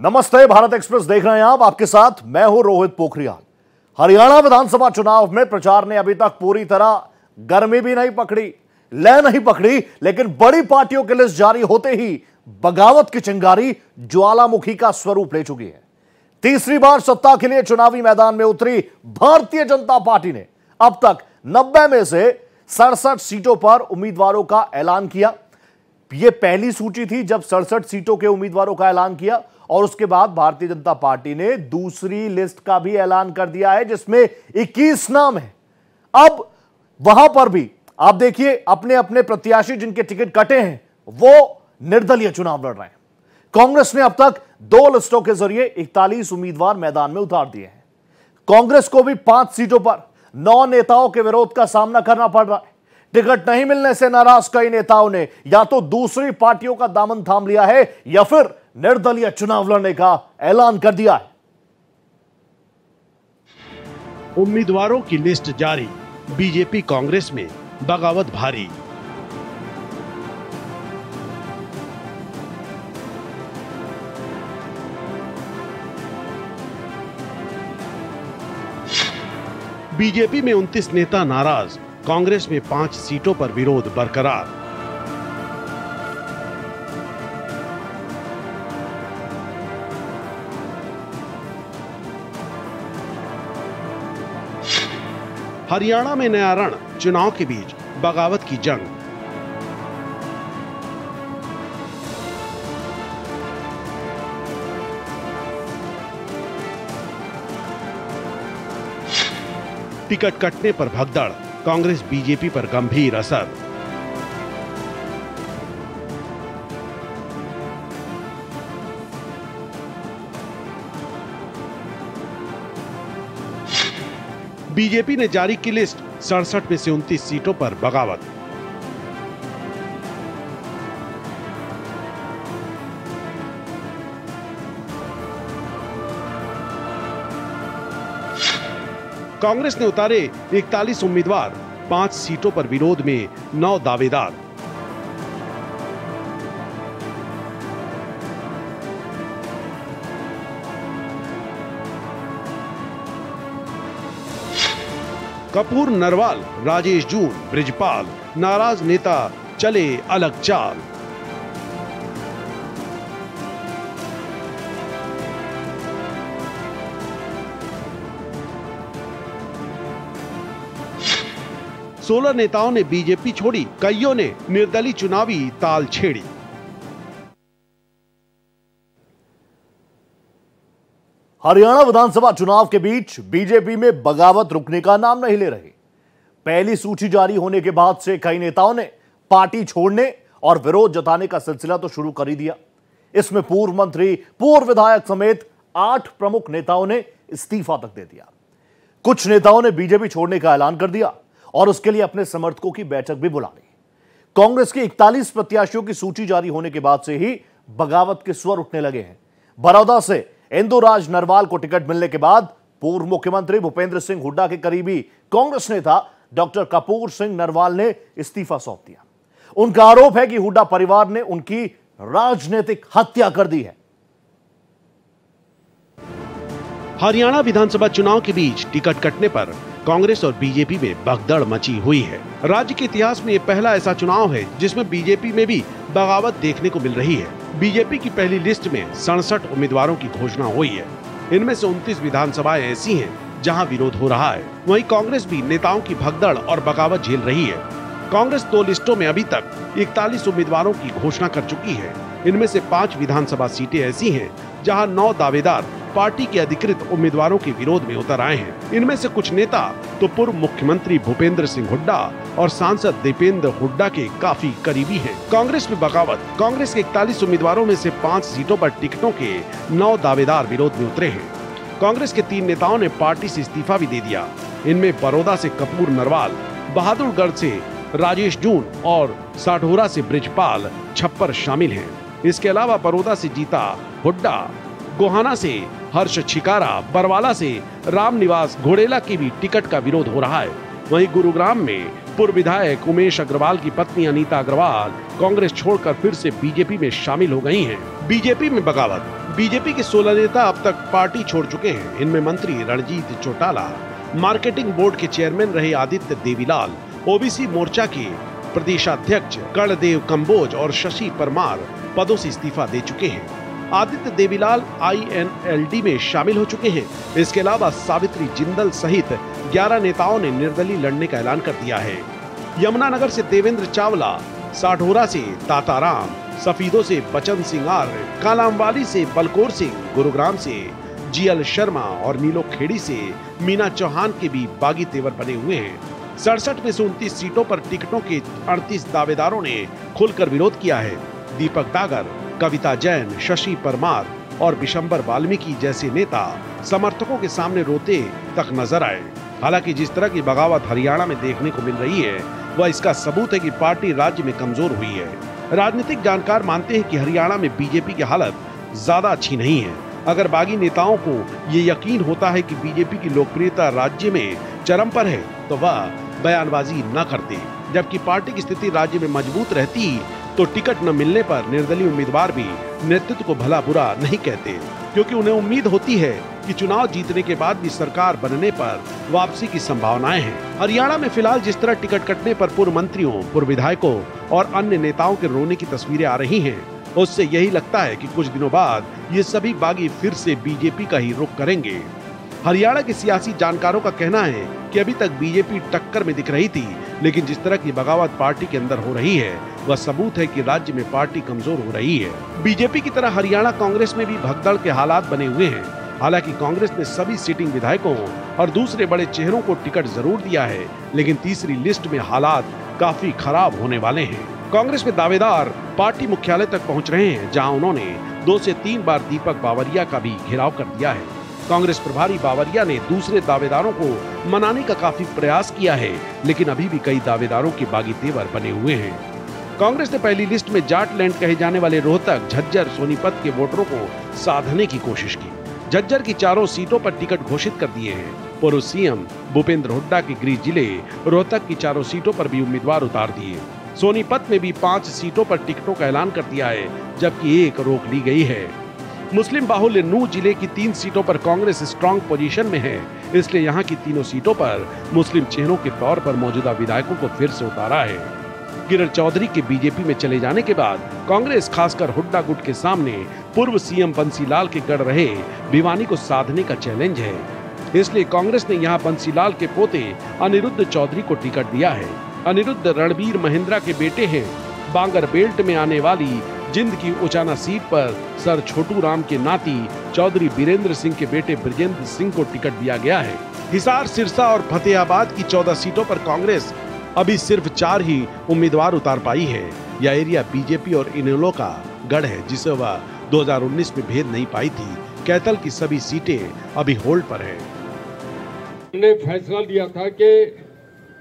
नमस्ते, भारत एक्सप्रेस देख रहे हैं आप। आपके साथ मैं हूं रोहित पोखरियाल। हरियाणा विधानसभा चुनाव में प्रचार ने अभी तक पूरी तरह गर्मी भी नहीं पकड़ी, लय नहीं पकड़ी, लेकिन बड़ी पार्टियों की लिस्ट जारी होते ही बगावत की चिंगारी ज्वालामुखी का स्वरूप ले चुकी है। तीसरी बार सत्ता के लिए चुनावी मैदान में उतरी भारतीय जनता पार्टी ने अब तक 90 में से 67 सीटों पर उम्मीदवारों का ऐलान किया। यह पहली सूची थी जब 67 सीटों के उम्मीदवारों का ऐलान किया, और उसके बाद भारतीय जनता पार्टी ने दूसरी लिस्ट का भी ऐलान कर दिया है जिसमें 21 नाम है। अब वहां पर भी आप देखिए, अपने अपने प्रत्याशी जिनके टिकट कटे हैं वो निर्दलीय चुनाव लड़ रहे हैं। कांग्रेस ने अब तक 2 लिस्टों के जरिए 41 उम्मीदवार मैदान में उतार दिए हैं। कांग्रेस को भी 5 सीटों पर 9 नेताओं के विरोध का सामना करना पड़ रहा है। टिकट नहीं मिलने से नाराज कई नेताओं ने या तो दूसरी पार्टियों का दामन थाम लिया है या फिर निर्दलीय चुनाव लड़ने का ऐलान कर दिया है। उम्मीदवारों की लिस्ट जारी, बीजेपी कांग्रेस में बगावत भारी। बीजेपी में 29 नेता नाराज, कांग्रेस में 5 सीटों पर विरोध बरकरार। हरियाणा में नया रण, चुनाव के बीच बगावत की जंग। टिकट कटने पर भगदड़, कांग्रेस बीजेपी पर गंभीर असर। बीजेपी ने जारी की लिस्ट, 67 में से 29 सीटों पर बगावत। कांग्रेस ने उतारे 41 उम्मीदवार, 5 सीटों पर विरोध में 9 दावेदार। कपूर, नरवाल, राजेश जून, ब्रिजपाल, नाराज नेता चले अलग चाल। सोलह नेताओं ने बीजेपी छोड़ी, कईयों ने निर्दलीय चुनावी ताल छेड़ी। हरियाणा विधानसभा चुनाव के बीच बीजेपी में बगावत रुकने का नाम नहीं ले रही। पहली सूची जारी होने के बाद से कई नेताओं ने पार्टी छोड़ने और विरोध जताने का सिलसिला तो शुरू कर ही दिया। इसमें पूर्व मंत्री, पूर्व विधायक समेत 8 प्रमुख नेताओं ने इस्तीफा तक दे दिया। कुछ नेताओं ने बीजेपी छोड़ने का ऐलान कर दिया और उसके लिए अपने समर्थकों की बैठक भी बुला ली। कांग्रेस के 41 प्रत्याशियों की सूची जारी होने के बाद से ही बगावत के स्वर उठने लगे हैं। बड़ौदा से इंदुराज नरवाल को टिकट मिलने के बाद पूर्व मुख्यमंत्री भूपेंद्र सिंह हुड्डा के करीबी कांग्रेस नेता डॉक्टर कपूर सिंह नरवाल ने इस्तीफा सौंप दिया। उनका आरोप है कि हुड्डा परिवार ने उनकी राजनीतिक हत्या कर दी है। हरियाणा विधानसभा चुनाव के बीच टिकट कटने पर कांग्रेस और बीजेपी में भगदड़ मची हुई है। राज्य के इतिहास में यह पहला ऐसा चुनाव है जिसमें बीजेपी में भी बगावत देखने को मिल रही है। बीजेपी की पहली लिस्ट में 67 उम्मीदवारों की घोषणा हुई है। इनमें से 29 विधानसभाएं ऐसी हैं जहां विरोध हो रहा है। वहीं कांग्रेस भी नेताओं की भगदड़ और बगावत झेल रही है। कांग्रेस 2 लिस्टों में अभी तक 41 उम्मीदवारों की घोषणा कर चुकी है। इनमें से 5 विधानसभा सीटें ऐसी हैं जहां 9 दावेदार पार्टी के अधिकृत उम्मीदवारों के विरोध में उतर आए हैं। इनमें से कुछ नेता तो पूर्व मुख्यमंत्री भूपेंद्र सिंह हुड्डा और सांसद दीपेंद्र हुड्डा के काफी करीबी हैं। कांग्रेस में बगावत, कांग्रेस के 41 उम्मीदवारों में से 5 सीटों पर टिकटों के 9 दावेदार विरोध में उतरे हैं। कांग्रेस के 3 नेताओं ने पार्टी से इस्तीफा भी दे दिया। इनमें बड़ौदा से कपूर नरवाल, बहादुरगढ़ से राजेश जून और साढौरा से ब्रिजपाल छप्पर शामिल हैं। इसके अलावा बड़ौदा से जीता हुड्डा, गोहाना से हर्ष छिकारा, बरवाला से रामनिवास घोड़ेला की भी टिकट का विरोध हो रहा है। वहीं गुरुग्राम में पूर्व विधायक उमेश अग्रवाल की पत्नी अनीता अग्रवाल कांग्रेस छोड़कर फिर से बीजेपी में शामिल हो गई हैं। बीजेपी में बगावत। बीजेपी के 16 नेता अब तक पार्टी छोड़ चुके हैं। इनमें मंत्री रणजीत चौटाला, मार्केटिंग बोर्ड के चेयरमैन रहे आदित्य देवीलाल, ओबीसी मोर्चा के प्रदेशाध्यक्ष कर्णदेव कंबोज और शशि परमार पदों से इस्तीफा दे चुके हैं। आदित्य देवीलाल INLD में शामिल हो चुके हैं। इसके अलावा सावित्री जिंदल सहित 11 नेताओं ने निर्दलीय लड़ने का ऐलान कर दिया है। यमुनानगर से देवेंद्र चावला, साढौरा से ताताराम, सफीदों से बचन सिंह आर्य, कालामवाली से बलकौर सिंह, गुरुग्राम से GL शर्मा और नीलोखेड़ी से मीना चौहान के भी बागी तेवर बने हुए हैं। 67 में से 29 सीटों पर टिकटों के 38 दावेदारों ने खुलकर विरोध किया है। दीपक डागर, कविता जैन, शशि परमार और बिशंबर वाल्मीकि जैसे नेता समर्थकों के सामने रोते तक नजर आए। हालांकि जिस तरह की बगावत हरियाणा में देखने को मिल रही है वह इसका सबूत है कि पार्टी राज्य में कमजोर हुई है। राजनीतिक जानकार मानते हैं कि हरियाणा में बीजेपी की हालत ज्यादा अच्छी नहीं है। अगर बागी नेताओं को ये यकीन होता है कि बीजेपी की लोकप्रियता राज्य में चरम पर है तो वह बयानबाजी न करते, जबकि पार्टी की स्थिति राज्य में मजबूत रहती तो टिकट न मिलने पर निर्दलीय उम्मीदवार भी नेतृत्व को भला बुरा नहीं कहते, क्योंकि उन्हें उम्मीद होती है कि चुनाव जीतने के बाद भी सरकार बनने पर वापसी की संभावनाएं हैं। हरियाणा में फिलहाल जिस तरह टिकट कटने पर पूर्व मंत्रियों, पूर्व विधायकों और अन्य नेताओं के रोने की तस्वीरें आ रही हैं, उससे यही लगता है कि कुछ दिनों बाद ये सभी बागी फिर से बीजेपी का ही रुख करेंगे। हरियाणा के सियासी जानकारों का कहना है कि अभी तक बीजेपी टक्कर में दिख रही थी, लेकिन जिस तरह की बगावत पार्टी के अंदर हो रही है वह सबूत है कि राज्य में पार्टी कमजोर हो रही है। बीजेपी की तरह हरियाणा कांग्रेस में भी भगदड़ के हालात बने हुए हैं। हालांकि कांग्रेस ने सभी सिटिंग विधायकों और दूसरे बड़े चेहरों को टिकट जरूर दिया है, लेकिन तीसरी लिस्ट में हालात काफी खराब होने वाले हैं। कांग्रेस में दावेदार पार्टी मुख्यालय तक पहुंच रहे हैं, जहां उन्होंने 2 से 3 बार दीपक बावरिया का भी घेराव कर दिया है। कांग्रेस प्रभारी बावरिया ने दूसरे दावेदारों को मनाने का काफी प्रयास किया है, लेकिन अभी भी कई दावेदारों के बागी तेवर बने हुए हैं। कांग्रेस ने पहली लिस्ट में जाटलैंड कहे जाने वाले रोहतक, झज्जर, सोनीपत के वोटरों को साधने की कोशिश की। झज्जर की 4 सीटों पर टिकट घोषित कर दिए हैं। पूर्व CM भूपेंद्र हुड्डा के गृह जिले रोहतक की 4 सीटों पर भी उम्मीदवार उतार दिए। सोनीपत में भी 5 सीटों पर टिकटों का ऐलान कर दिया है, जबकि 1 रोक ली गई है। मुस्लिम बाहुल्य नूह जिले की 3 सीटों पर कांग्रेस स्ट्रांग पोजीशन में है, इसलिए यहां की तीनों सीटों पर मुस्लिम चेहरों के तौर पर मौजूदा विधायकों को फिर से उतारा है। किरण चौधरी के बीजेपी में चले जाने के बाद कांग्रेस खासकर हुड्डा गुट के सामने पूर्व CM बंसीलाल के गढ़ रहे भिवानी को साधने का चैलेंज है। इसलिए कांग्रेस ने यहां बंसीलाल के पोते अनिरुद्ध चौधरी को टिकट दिया है। अनिरुद्ध रणबीर महिंद्रा के बेटे हैं। बांगर बेल्ट में आने वाली जिंद की उचाना सीट पर सर छोटू राम के नाती चौधरी बीरेंद्र सिंह के बेटे ब्रजेंद्र सिंह को टिकट दिया गया है। हिसार, सिरसा और फतेहाबाद की 14 सीटों पर कांग्रेस अभी सिर्फ 4 ही उम्मीदवार उतार पाई है। यह एरिया बीजेपी और इनेलो का गढ़ है, जिसे वह 2019 में भेद नहीं पाई थी। कैथल की सभी सीटें अभी होल्ड पर है। हमने फैसला लिया था कि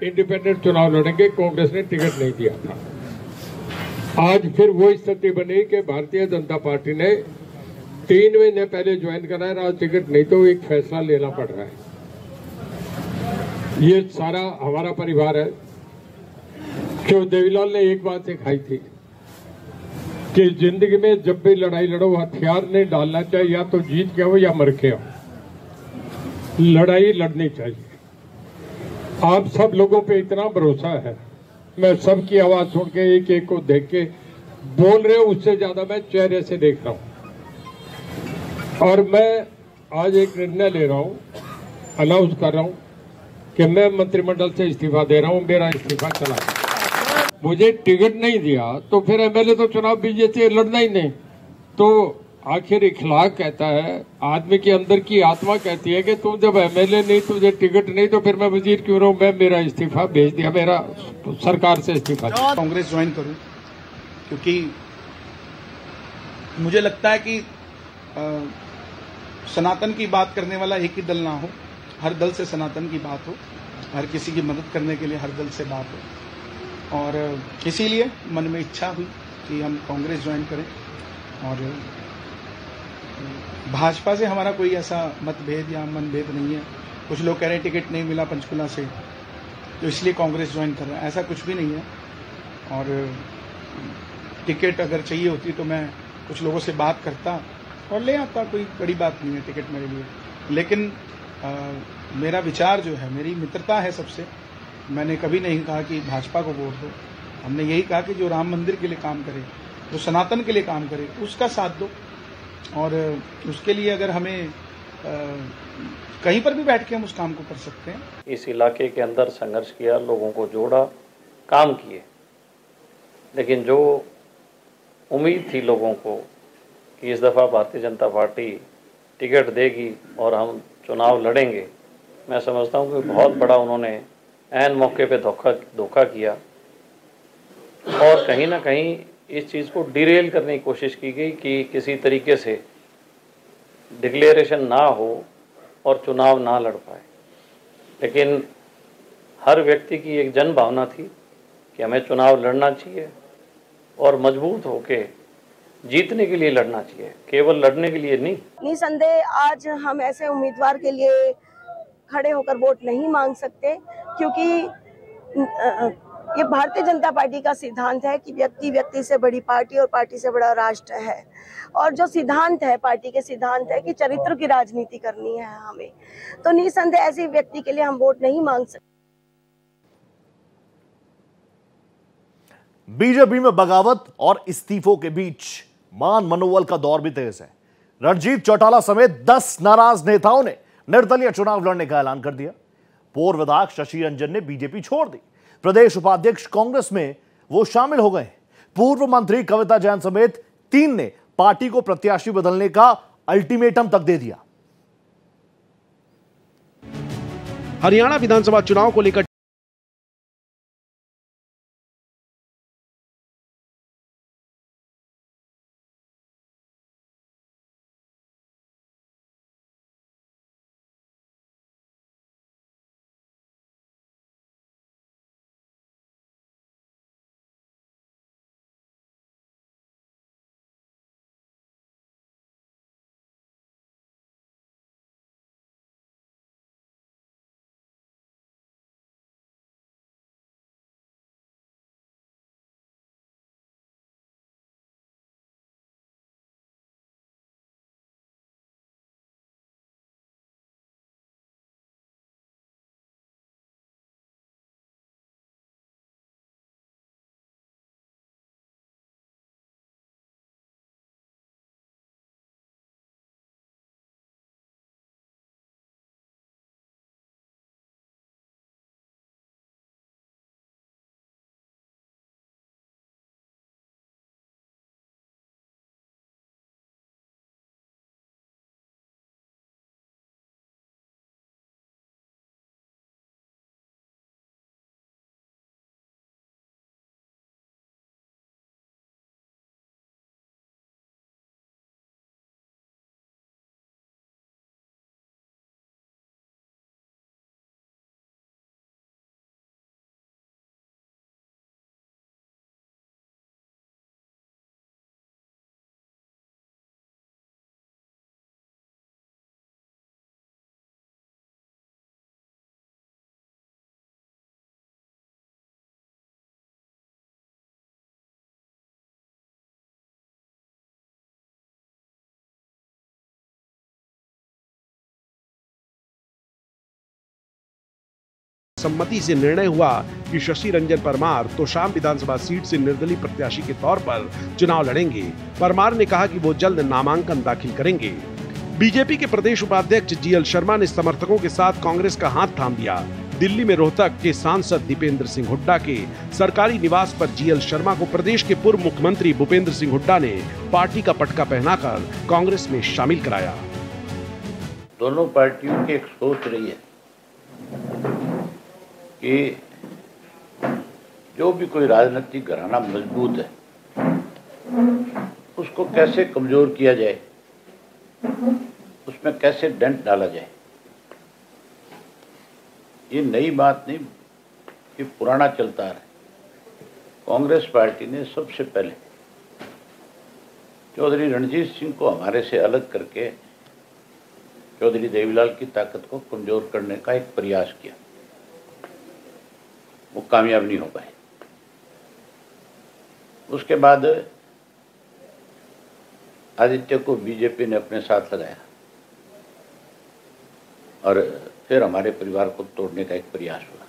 इंडिपेंडेंट चुनाव लड़ेंगे, कांग्रेस ने टिकट नहीं दिया था। आज फिर वो स्थिति बनी कि भारतीय जनता पार्टी ने 3 महीने पहले ज्वाइन करा है, आज टिकट नहीं तो एक फैसला लेना पड़ रहा है। ये सारा हमारा परिवार है। क्यों देवीलाल ने एक बात सिखाई थी कि जिंदगी में जब भी लड़ाई लड़ो हथियार नहीं डालना चाहिए, या तो जीत के हो या मर के हो, लड़ाई लड़नी चाहिए। आप सब लोगों पे इतना भरोसा है, मैं सबकी आवाज सुन के एक एक को देख के बोल रहे हो, उससे ज्यादा मैं चेहरे से देख रहा हूं। और मैं आज एक निर्णय ले रहा हूं, अनाउंस कर रहा हूं कि मैं मंत्रिमंडल से इस्तीफा दे रहा हूं। मेरा इस्तीफा चला। मुझे टिकट नहीं दिया तो फिर MLA तो चुनाव बीजेपी लड़ना ही नहीं। तो आखिर इखलाक कहता है, आदमी के अंदर की आत्मा कहती है कि तुम जब MLA नहीं, तुझे टिकट नहीं, तो फिर मैं वजीर क्यों रहूं। मैं मेरा इस्तीफा भेज दिया, मेरा सरकार से इस्तीफा। कांग्रेस ज्वाइन करूं क्योंकि मुझे लगता है कि सनातन की बात करने वाला एक ही दल ना हो, हर दल से सनातन की बात हो, हर किसी की मदद करने के लिए हर दल से बात हो। और इसीलिए मन में इच्छा हुई कि हम कांग्रेस ज्वाइन करें। और भाजपा से हमारा कोई ऐसा मतभेद या मनभेद नहीं है। कुछ लोग कह रहे हैं टिकट नहीं मिला पंचकुला से, तो इसलिए कांग्रेस ज्वाइन कर रहे हैं, ऐसा कुछ भी नहीं है। और टिकट अगर चाहिए होती तो मैं कुछ लोगों से बात करता और ले आता, कोई बड़ी बात नहीं है टिकट मेरे लिए। लेकिन मेरा विचार जो है, मेरी मित्रता है सबसे। मैंने कभी नहीं कहा कि भाजपा को वोट दो, हमने यही कहा कि जो राम मंदिर के लिए काम करे, जो सनातन के लिए काम करे, उसका साथ दो। और उसके लिए अगर हमें कहीं पर भी बैठ के हम उस काम को कर सकते हैं। इस इलाके के अंदर संघर्ष किया, लोगों को जोड़ा, काम किए, लेकिन जो उम्मीद थी लोगों को कि इस दफ़ा भारतीय जनता पार्टी टिकट देगी और हम चुनाव लड़ेंगे, मैं समझता हूँ कि बहुत बड़ा उन्होंने ऐन मौके पे धोखा किया और कहीं ना कहीं इस चीज़ को डिरेल करने की कोशिश की गई कि किसी तरीके से डिक्लेरेशन ना हो और चुनाव ना लड़ पाए। लेकिन हर व्यक्ति की एक जन भावना थी कि हमें चुनाव लड़ना चाहिए और मजबूत होके जीतने के लिए लड़ना चाहिए, केवल लड़ने के लिए नहीं। निसंदेह आज हम ऐसे उम्मीदवार के लिए खड़े होकर वोट नहीं मांग सकते, क्योंकि ये भारतीय जनता पार्टी का सिद्धांत है कि व्यक्ति व्यक्ति से बड़ी पार्टी और पार्टी से बड़ा राष्ट्र है। और जो सिद्धांत है, पार्टी के सिद्धांत है कि चरित्र की राजनीति करनी है हमें, तो निसंदेह ऐसे व्यक्ति के लिए हम वोट नहीं मांग सकते। बीजेपी में बगावत और इस्तीफों के बीच मान मनोबल का दौर भी तेज है। रणजीत चौटाला समेत 10 नाराज नेताओं ने निर्दलीय चुनाव लड़ने का ऐलान कर दिया। पूर्व विधायक शशि रंजन ने बीजेपी छोड़ दी। प्रदेश उपाध्यक्ष कांग्रेस में वो शामिल हो गए। पूर्व मंत्री कविता जैन समेत 3 ने पार्टी को प्रत्याशी बदलने का अल्टीमेटम तक दे दिया। हरियाणा विधानसभा चुनाव को लेकर सम्मति से निर्णय हुआ कि शशि रंजन परमार तोशाम विधानसभा सीट से निर्दलीय प्रत्याशी के तौर पर चुनाव लड़ेंगे। परमार ने कहा कि वो जल्द नामांकन दाखिल करेंगे। बीजेपी के प्रदेश उपाध्यक्ष जीएल शर्मा ने समर्थकों के साथ कांग्रेस का हाथ थाम दिया। दिल्ली में रोहतक के सांसद दीपेंद्र सिंह हुड्डा के सरकारी निवास पर जीएल शर्मा को प्रदेश के पूर्व मुख्यमंत्री भूपेंद्र सिंह हुड्डा ने पार्टी का पटका पहनाकर कांग्रेस में शामिल कराया। दोनों पार्टियों की एक सोच रही है कि जो भी कोई राजनीतिक घराना मजबूत है उसको कैसे कमजोर किया जाए, उसमें कैसे डेंट डाला जाए। ये नई बात नहीं, ये पुराना चलता है। कांग्रेस पार्टी ने सबसे पहले चौधरी रणजीत सिंह को हमारे से अलग करके चौधरी देवीलाल की ताकत को कमजोर करने का एक प्रयास किया। वो कामयाब नहीं हो पाए। उसके बाद आदित्य को बीजेपी ने अपने साथ लगाया और फिर हमारे परिवार को तोड़ने का एक प्रयास हुआ।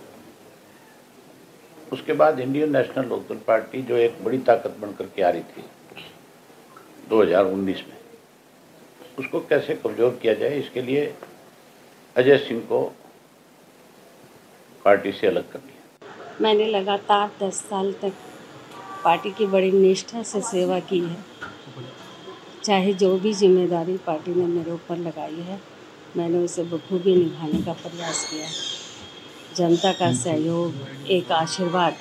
उसके बाद इंडियन नेशनल लोकदल पार्टी जो एक बड़ी ताकत बनकर के आ रही थी 2019 में, उसको कैसे कमजोर किया जाए, इसके लिए अजय सिंह को पार्टी से अलग कर दिया। मैंने लगातार 10 साल तक पार्टी की बड़ी निष्ठा से सेवा की है। चाहे जो भी जिम्मेदारी पार्टी ने मेरे ऊपर लगाई है, मैंने उसे बखूबी निभाने का प्रयास किया। जनता का सहयोग, एक आशीर्वाद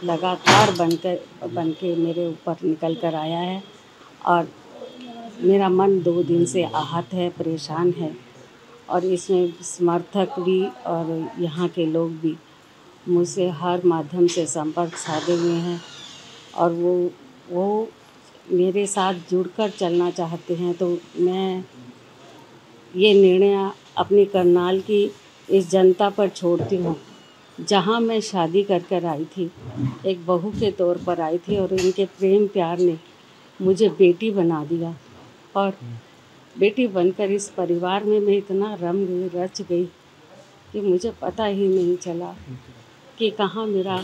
लगातार बन के मेरे ऊपर निकल कर आया है और मेरा मन 2 दिन से आहत है, परेशान है और इसमें समर्थक भी और यहाँ के लोग भी मुझसे हर माध्यम से संपर्क साधे हुए हैं और वो मेरे साथ जुड़कर चलना चाहते हैं। तो मैं ये निर्णय अपनी करनाल की इस जनता पर छोड़ती हूँ, जहाँ मैं शादी कर आई थी, एक बहू के तौर पर आई थी और इनके प्रेम प्यार ने मुझे बेटी बना दिया और बेटी बनकर इस परिवार में मैं इतना रच गई कि मुझे पता ही नहीं चला कि कहाँ मेरा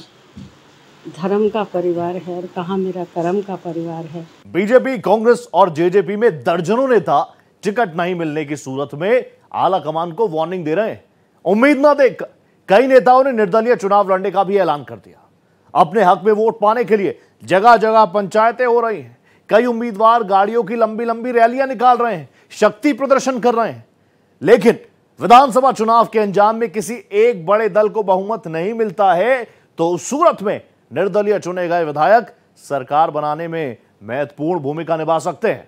धर्म का परिवार है और कहाँ मेरा कर्म का परिवार है। बीजेपी, कांग्रेस और जेजेपी में दर्जनों नेता टिकट नहीं मिलने की सूरत में आला कमान को वार्निंग दे रहे हैं। उम्मीद न देख कई नेताओं ने निर्दलीय चुनाव लड़ने का भी ऐलान कर दिया। अपने हक में वोट पाने के लिए जगह जगह पंचायतें हो रही हैं। कई उम्मीदवार गाड़ियों की लंबी लंबी रैलियां निकाल रहे हैं, शक्ति प्रदर्शन कर रहे हैं। लेकिन विधानसभा चुनाव के अंजाम में किसी एक बड़े दल को बहुमत नहीं मिलता है तो उस सूरत में निर्दलीय चुने गए विधायक सरकार बनाने में महत्वपूर्ण भूमिका निभा सकते हैं।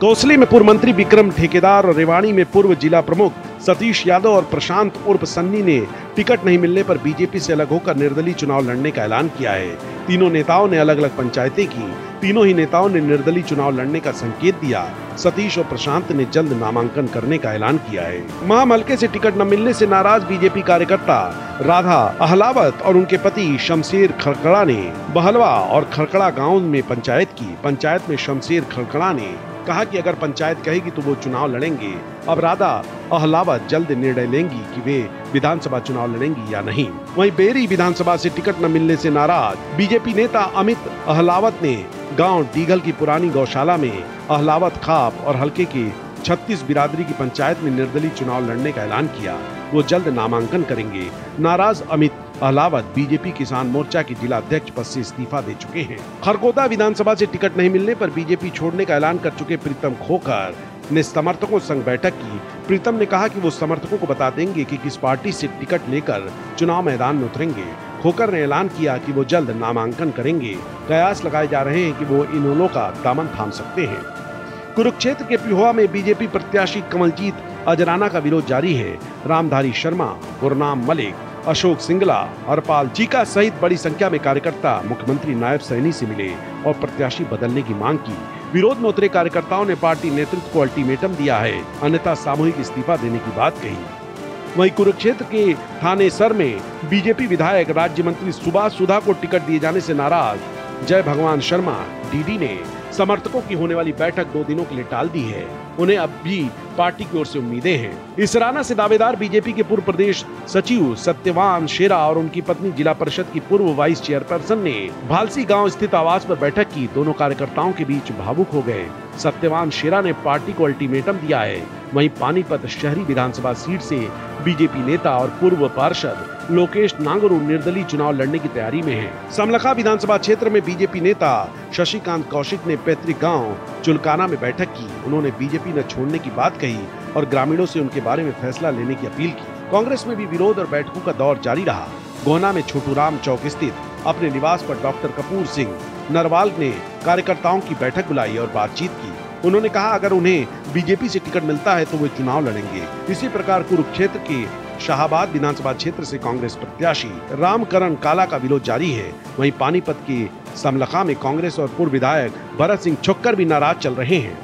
कोसली में पूर्व मंत्री विक्रम ठेकेदार और रेवाड़ी में पूर्व जिला प्रमुख सतीश यादव और प्रशांत उर्फ सन्नी ने टिकट नहीं मिलने पर बीजेपी से अलग होकर निर्दलीय चुनाव लड़ने का ऐलान किया है। तीनों नेताओं ने अलग अलग पंचायतें की। तीनों ही नेताओं ने निर्दलीय चुनाव लड़ने का संकेत दिया। सतीश और प्रशांत ने जल्द नामांकन करने का ऐलान किया है। महामलके से टिकट न मिलने से नाराज बीजेपी कार्यकर्ता राधा अहलावत और उनके पति शमशेर खड़खड़ा ने बहलवा और खड़खड़ा गाँव में पंचायत की। पंचायत में शमशेर खड़खड़ा ने कहा कि अगर पंचायत कहेगी तो वो चुनाव लड़ेंगे। अब राधा अहलावत जल्द निर्णय लेंगी कि वे विधानसभा चुनाव लड़ेंगी या नहीं। वहीं बेरी विधानसभा से टिकट न मिलने से नाराज बीजेपी नेता अमित अहलावत ने गांव डीगल की पुरानी गौशाला में अहलावत खाप और हल्के के 36 बिरादरी की पंचायत में निर्दलीय चुनाव लड़ने का ऐलान किया। वो जल्द नामांकन करेंगे। नाराज अमित अहलावत बीजेपी किसान मोर्चा के जिला अध्यक्ष पद से इस्तीफा दे चुके हैं। खरगोदा विधानसभा से टिकट नहीं मिलने पर बीजेपी छोड़ने का ऐलान कर चुके प्रीतम खोखर ने समर्थकों संग बैठक की। प्रीतम ने कहा कि वो समर्थकों को बता देंगे कि किस पार्टी से टिकट लेकर चुनाव मैदान में उतरेंगे। खोखर ने ऐलान किया कि वो जल्द नामांकन करेंगे। कयास लगाए जा रहे हैं कि वो इन दोनों का दामन थाम सकते हैं। कुरुक्षेत्र के पिहोवा में बीजेपी प्रत्याशी कमलजीत अजराना का विरोध जारी है। रामधारी शर्मा, गुरनाम मलिक, अशोक सिंगला, हरपाल चीका सहित बड़ी संख्या में कार्यकर्ता मुख्यमंत्री नायब सैनी से मिले और प्रत्याशी बदलने की मांग की। विरोध में उतरे कार्यकर्ताओं ने पार्टी नेतृत्व को अल्टीमेटम दिया है, अन्यथा सामूहिक इस्तीफा देने की बात कही। वहीं कुरुक्षेत्र के थानेसर में बीजेपी विधायक राज्य मंत्री सुभाष सुधा को टिकट दिए जाने से नाराज जय भगवान शर्मा डीडी ने समर्थकों की होने वाली बैठक 2 दिनों के लिए टाल दी है। उन्हें अब भी पार्टी की ओर से उम्मीदें हैं। इसराना से दावेदार बीजेपी के पूर्व प्रदेश सचिव सत्यवान शेरा और उनकी पत्नी जिला परिषद की पूर्व वाइस चेयरपर्सन ने भालसी गांव स्थित आवास पर बैठक की। दोनों कार्यकर्ताओं के बीच भावुक हो गए। सत्यवान शेरा ने पार्टी को अल्टीमेटम दिया है। वहीं पानीपत शहरी विधानसभा सीट से बीजेपी नेता और पूर्व पार्षद लोकेश नांगरू निर्दलीय चुनाव लड़ने की तैयारी में हैं। समलखा विधानसभा क्षेत्र में बीजेपी नेता शशिकांत कौशिक ने पैतृक गांव चुलकाना में बैठक की। उन्होंने बीजेपी न छोड़ने की बात कही और ग्रामीणों से उनके बारे में फैसला लेने की अपील की। कांग्रेस में भी विरोध और बैठकों का दौर जारी रहा। गोहना में छोटूराम चौक स्थित अपने निवास पर डॉक्टर कपूर सिंह नरवाल ने कार्यकर्ताओं की बैठक बुलाई और बातचीत की। उन्होंने कहा अगर उन्हें बीजेपी से टिकट मिलता है तो वे चुनाव लड़ेंगे। इसी प्रकार कुरुक्षेत्र के शाहाबाद विधानसभा क्षेत्र से कांग्रेस प्रत्याशी रामकरण काला का विरोध जारी है। वहीं पानीपत के समलखा में कांग्रेस और पूर्व विधायक भरत सिंह छोक्कर भी नाराज चल रहे हैं।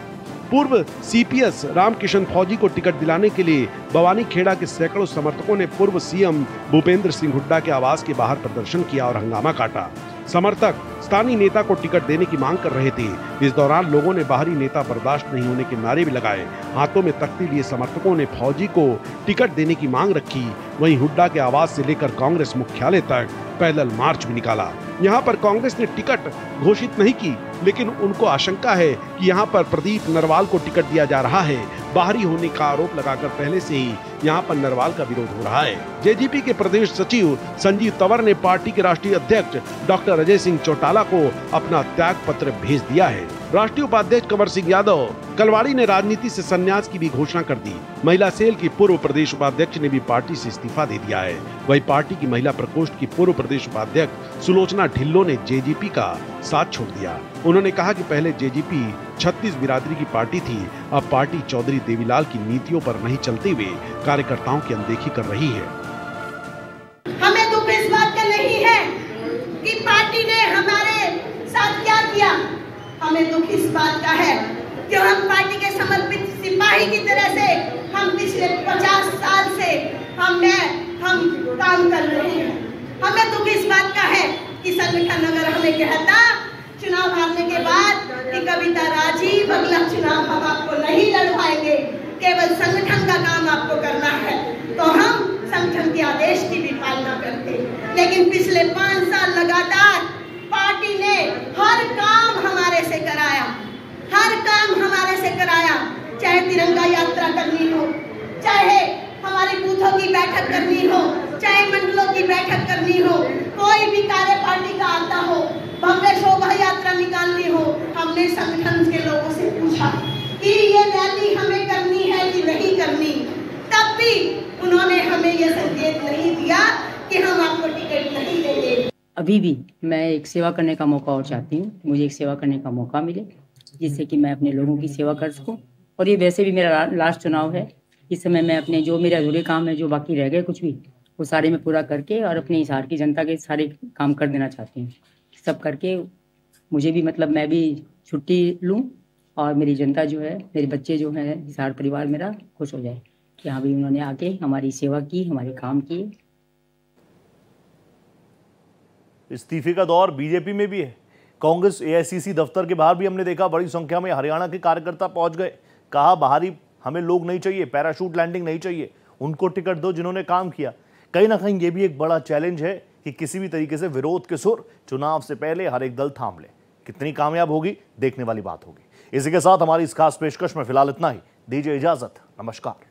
पूर्व सीपीएस रामकिशन फौजी को टिकट दिलाने के लिए बवानी खेड़ा के सैकड़ों समर्थकों ने पूर्व सीएम भूपेंद्र सिंह हुड्डा के आवास के बाहर प्रदर्शन किया और हंगामा काटा। समर्थक स्थानीय नेता को टिकट देने की मांग कर रहे थे। इस दौरान लोगों ने बाहरी नेता बर्दाश्त नहीं होने के नारे भी लगाए। हाथों में तख्ती लिए समर्थकों ने फौजी को टिकट देने की मांग रखी। वहीं हुड्डा के आवास से लेकर कांग्रेस मुख्यालय तक पैदल मार्च भी निकाला। यहाँ पर कांग्रेस ने टिकट घोषित नहीं की, लेकिन उनको आशंका है कि यहाँ पर प्रदीप नरवाल को टिकट दिया जा रहा है। बाहरी होने का आरोप लगाकर पहले से ही यहाँ पर नरवाल का विरोध हो रहा है। जेजेपी के प्रदेश सचिव संजीव तंवर ने पार्टी के राष्ट्रीय अध्यक्ष डॉक्टर अजय सिंह चौटाला को अपना त्याग पत्र भेज दिया है। राष्ट्रीय उपाध्यक्ष कंवर सिंह यादव कलवाड़ी ने राजनीति से संन्यास की भी घोषणा कर दी। महिला सेल की पूर्व प्रदेश उपाध्यक्ष ने भी पार्टी से इस्तीफा दे दिया है। वही पार्टी की महिला प्रकोष्ठ की पूर्व प्रदेश उपाध्यक्ष सुलोचना ढिल्लो ने जेजेपी का साथ छोड़ दिया। उन्होंने कहा कि पहले जेजेपी 36 बिरादरी की पार्टी थी, अब पार्टी चौधरी देवीलाल की नीतियों पर नहीं चलते हुए कार्यकर्ताओं की अनदेखी कर रही है। हमें दुख इस बात का नहीं है कि पार्टी ने हमारे साथ क्या किया, हमें दुख इस बात का है कि हम पार्टी के समर्पित सिपाही की तरह से हम पिछले 50 साल से हम काम कर रहे हैं। हमें दुख इस बात का है कि संगठन अगर हमें कहता चुनाव हारने के बाद कि कविता राजीव अगला चुनाव हम आपको नहीं लड़वाएंगे, केवल संगठन का काम आपको करना है, तो हम संगठन के आदेश की भी पालना करते। लेकिन पिछले 5 साल लगातार पार्टी ने हर काम हमारे से कराया, हर काम हमारे से कराया। चाहे तिरंगा यात्रा करनी हो, चाहे हमारी बूथों की बैठक करनी हो, चाहे मंडलों की बैठक करनी हो, कोई भी कार्य पार्टी का आता हो, भव्य शोभा यात्रा निकालनी हो, हमने संगठन के लोगों से पूछा कि ये रैली हमें करनी है कि नहीं करनी। तब भी उन्होंने हमें ये संकेत नहीं दिया कि हम आपको टिकट नहीं देंगे। अभी भी मैं एक सेवा करने का मौका और चाहती हूँ, मुझे एक सेवा करने का मौका मिले जिससे कि मैं अपने लोगों की सेवा कर सकूँ। और ये वैसे भी मेरा लास्ट चुनाव है। इस समय मैं अपने जो मेरे अधूरे काम है, जो बाकी रह गए कुछ भी, वो सारे मैं पूरा करके और अपने हिसार की जनता के सारे काम कर देना चाहती हूँ। सब करके मुझे भी मतलब मैं भी छुट्टी लूँ और मेरी जनता जो है, मेरे बच्चे जो हैं, हिसार परिवार मेरा खुश हो जाए कि हाँ भाई उन्होंने आके हमारी सेवा की, हमारे काम किए। इस्तीफे का दौर बीजेपी में भी है। कांग्रेस एआईसीसी दफ्तर के बाहर भी हमने देखा बड़ी संख्या में हरियाणा के कार्यकर्ता पहुंच गए। कहा बाहरी हमें लोग नहीं चाहिए, पैराशूट लैंडिंग नहीं चाहिए, उनको टिकट दो जिन्होंने काम किया। कहीं ना कहीं ये भी एक बड़ा चैलेंज है कि किसी भी तरीके से विरोध के सुर चुनाव से पहले हर एक दल थाम ले। कितनी कामयाब होगी देखने वाली बात होगी। इसी के साथ हमारी इस खास पेशकश में फिलहाल इतना ही। दीजिए इजाजत, नमस्कार।